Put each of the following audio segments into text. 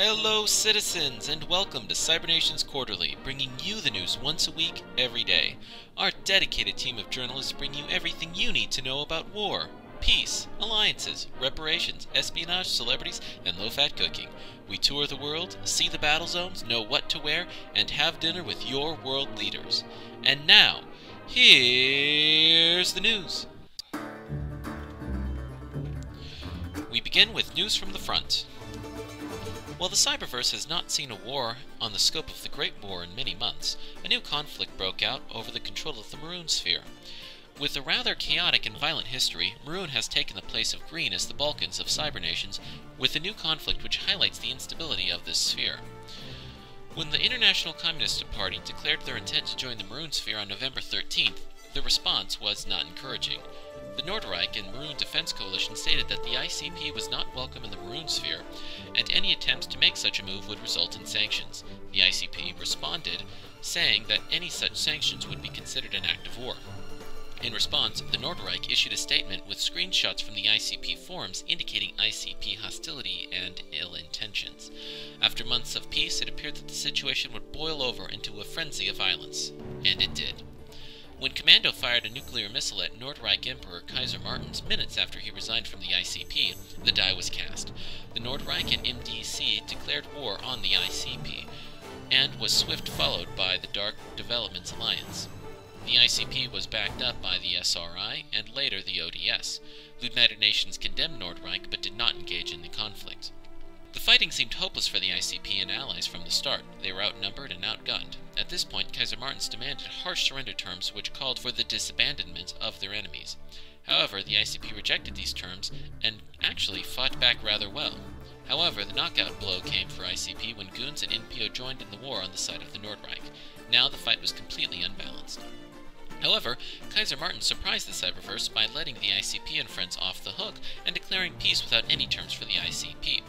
Hello citizens, and welcome to Cybernations Quarterly, bringing you the news once a week, every day. Our dedicated team of journalists bring you everything you need to know about war, peace, alliances, reparations, espionage, celebrities, and low-fat cooking. We tour the world, see the battle zones, know what to wear, and have dinner with your world leaders. And now, here's the news. We begin with news from the front. While the cyberverse has not seen a war on the scope of the Great War in many months, a new conflict broke out over the control of the Maroon Sphere. With a rather chaotic and violent history, Maroon has taken the place of Green as the Balkans of cybernations, with a new conflict which highlights the instability of this sphere. When the International Communist Party declared their intent to join the Maroon Sphere on November 13th, the response was not encouraging. The Nordreich and Maroon Defense Coalition stated that the ICP was not welcome in the Maroon Sphere, and any attempts to make such a move would result in sanctions. The ICP responded, saying that any such sanctions would be considered an act of war. In response, the Nordreich issued a statement with screenshots from the ICP forums indicating ICP hostility and ill intentions. After months of peace, it appeared that the situation would boil over into a frenzy of violence. And it did. When Commando fired a nuclear missile at Nordreich Emperor Kaiser Martins minutes after he resigned from the ICP, the die was cast. The Nordreich and MDC declared war on the ICP, and was swift followed by the Dark Developments Alliance. The ICP was backed up by the SRI and later the ODS. The United Nations condemned Nordreich but did not engage in the conflict. The fighting seemed hopeless for the ICP and allies from the start. They were outnumbered and outgunned. At this point, Kaiser Martins demanded harsh surrender terms which called for the disabandonment of their enemies. However, the ICP rejected these terms and actually fought back rather well. However, the knockout blow came for ICP when Goons and NPO joined in the war on the side of the Nordreich. Now the fight was completely unbalanced. However, Kaiser Martins surprised the cyberverse by letting the ICP and friends off the hook and declaring peace without any terms for the ICP.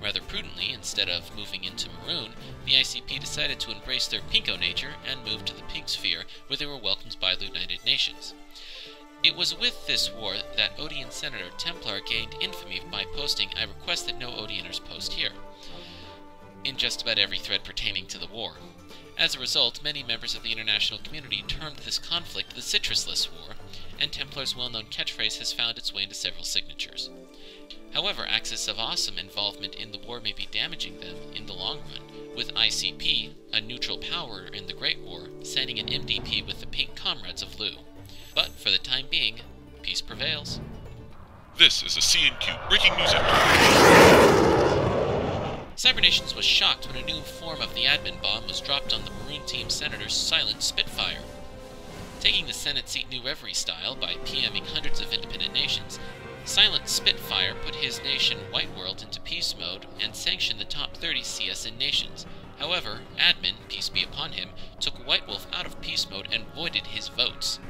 Rather prudently, instead of moving into Maroon, the ICP decided to embrace their pinko nature and move to the Pink Sphere, where they were welcomed by the United Nations. It was with this war that Odeon Senator Templar gained infamy by posting, "I request that no Odeoners post here," in just about every thread pertaining to the war. As a result, many members of the international community termed this conflict the Citrusless War, and Templar's well-known catchphrase has found its way into several signatures. However, Axis of Awesome involvement in the war may be damaging them in the long run, with ICP, a neutral power in the Great War, sending an MDP with the pink comrades of Lu. But for the time being, peace prevails. This is a CNQ breaking news update. Cybernations was shocked when a new form of the admin bomb was dropped on the Maroon Team Senator's silent Spitfire. Taking the Senate seat New Reverie style by PMing hundreds of independent nations, Silent Spitfire put his nation, White World, into peace mode and sanctioned the top 30 CSN nations. However, Admin, peace be upon him, took White Wolf out of peace mode and voided his votes.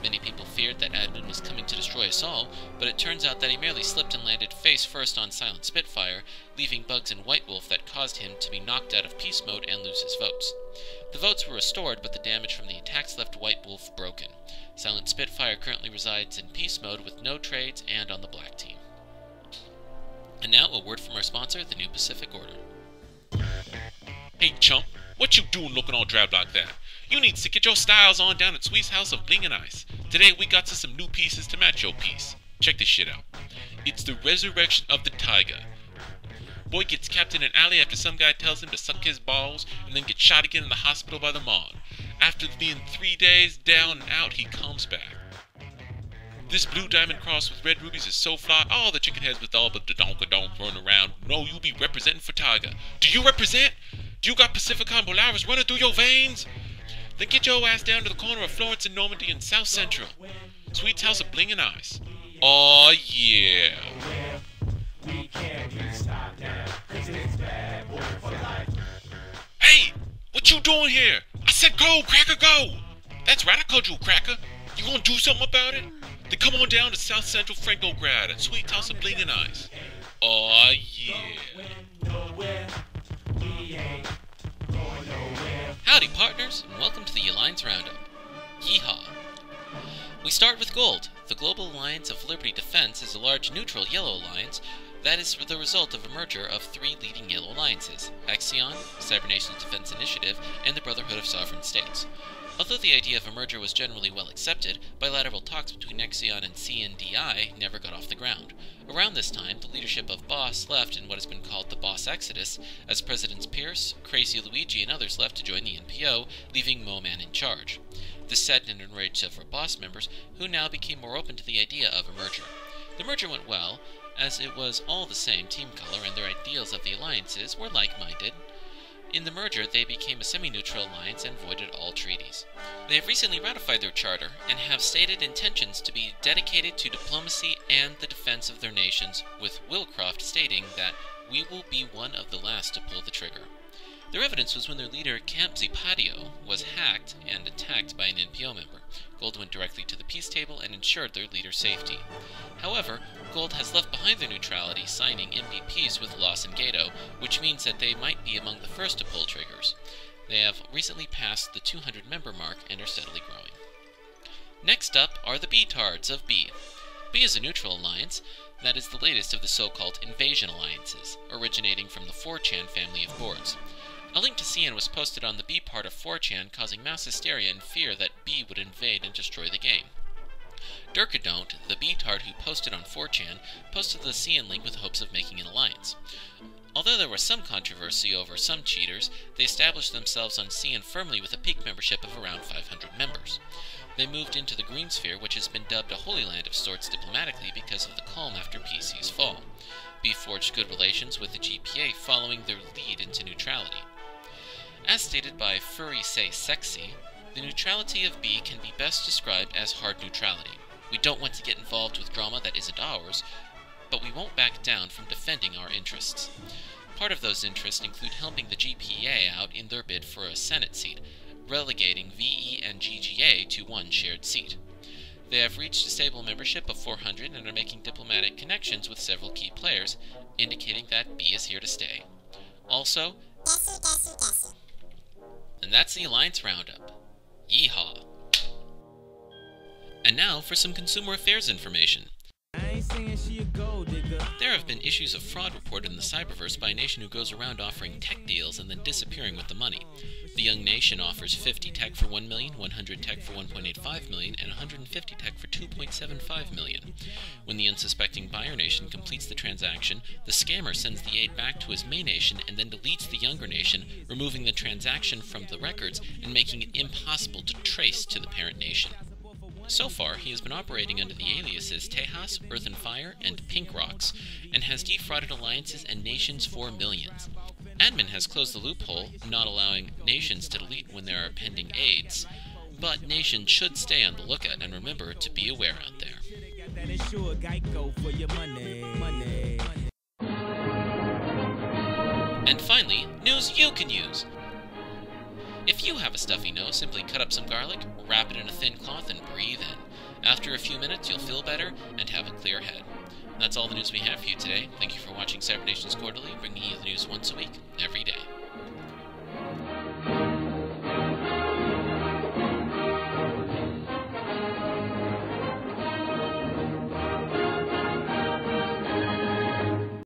Many people feared that Admin was coming to destroy us all, but it turns out that he merely slipped and landed face first on Silent Spitfire, leaving bugs in White Wolf that caused him to be knocked out of peace mode and lose his votes. The votes were restored, but the damage from the attacks left White Wolf broken. Silent Spitfire currently resides in peace mode with no trades and on the black team. And now a word from our sponsor, the New Pacific Order. Hey chump, what you doing looking all drab like that? You need to get your styles on down at Sweet's House of Bling and Ice. Today we got some new pieces to match your piece. Check this shit out. It's the resurrection of the tiger. Boy gets capped in an alley after some guy tells him to suck his balls, and then gets shot again in the hospital by the mob. After being 3 days down and out, he comes back. This blue diamond cross with red rubies is so fly, all the chicken heads with all but the donka-donk run around. No, you be representing for Tiger. Do you represent? Do you got Pacificon Polaris running through your veins? Then get your ass down to the corner of Florence and Normandy in South Central. Sweet's House of Bling and Ice. Aw, yeah. Hey, what you doing here? I said go, Cracker, go! That's right, I called you a Cracker. You gonna do something about it? Then come on down to South Central Frankograd at Sweet House of Bling and Ice. Aw, yeah. Howdy, partners, and welcome to the Alliance Roundup. Yeehaw! We start with gold. The Global Alliance of Liberty Defense is a large neutral yellow alliance That is the result of a merger of three leading Yale alliances: Axion, Cybernation's Defense Initiative, and the Brotherhood of Sovereign States. Although the idea of a merger was generally well accepted, bilateral talks between Axion and CNDI never got off the ground. Around this time, the leadership of BOSS left in what has been called the BOSS Exodus, as Presidents Pierce, Crazy Luigi, and others left to join the NPO, leaving Mo-Man in charge. This saddened and enraged several BOSS members, who now became more open to the idea of a merger. The merger went well, as it was all the same team color and their ideals of the alliances were like-minded. In the merger, they became a semi-neutral alliance and voided all treaties. They have recently ratified their charter and have stated intentions to be dedicated to diplomacy and the defense of their nations, with Willcroft stating that we will be one of the last to pull the trigger. Their evidence was when their leader, Camp Zipadio, was hacked and attacked by an NPO member. Gold went directly to the peace table and ensured their leader's safety. However, Gold has left behind their neutrality, signing MVPs with Loss and Gato, which means that they might be among the first to pull triggers. They have recently passed the 200-member mark and are steadily growing. Next up are the B-Tards of B. B is a neutral alliance that is the latest of the so-called invasion alliances, originating from the 4chan family of boards. A link to CN was posted on the B part of 4chan, causing mass hysteria and fear that B would invade and destroy the game. Durkadon't, the B-Tard who posted on 4chan, posted the CN link with hopes of making an alliance. Although there was some controversy over some cheaters, they established themselves on CN firmly with a peak membership of around 500 members. They moved into the Green Sphere, which has been dubbed a holy land of sorts diplomatically because of the calm after PC's fall. B forged good relations with the GPA, following their lead into neutrality. As stated by Furry Say Sexy, the neutrality of B can be best described as hard neutrality. We don't want to get involved with drama that isn't ours, but we won't back down from defending our interests. Part of those interests include helping the GPA out in their bid for a Senate seat, relegating VE and GGA to one shared seat. They have reached a stable membership of 400 and are making diplomatic connections with several key players, indicating that B is here to stay. Also, and that's the Alliance Roundup. Yeehaw! And now for some consumer affairs information. There have been issues of fraud reported in the cyberverse by a nation who goes around offering tech deals and then disappearing with the money. The young nation offers 50 tech for 1 million, 100 tech for 1.85 million, and 150 tech for 2.75 million. When the unsuspecting buyer nation completes the transaction, the scammer sends the aid back to his main nation and then deletes the younger nation, removing the transaction from the records and making it impossible to trace to the parent nation. So far, he has been operating under the aliases Tejas, Earth and Fire, and Pink Rocks, and has defrauded alliances and nations for millions. Admin has closed the loophole, not allowing nations to delete when there are pending aids, but nations should stay on the lookout and remember to be aware out there. And finally, news you can use! If you have a stuffy nose, simply cut up some garlic, wrap it in a thin cloth, and breathe in. After a few minutes, you'll feel better and have a clear head. That's all the news we have for you today. Thank you for watching Cybernation's Quarterly, bringing you the news once a week.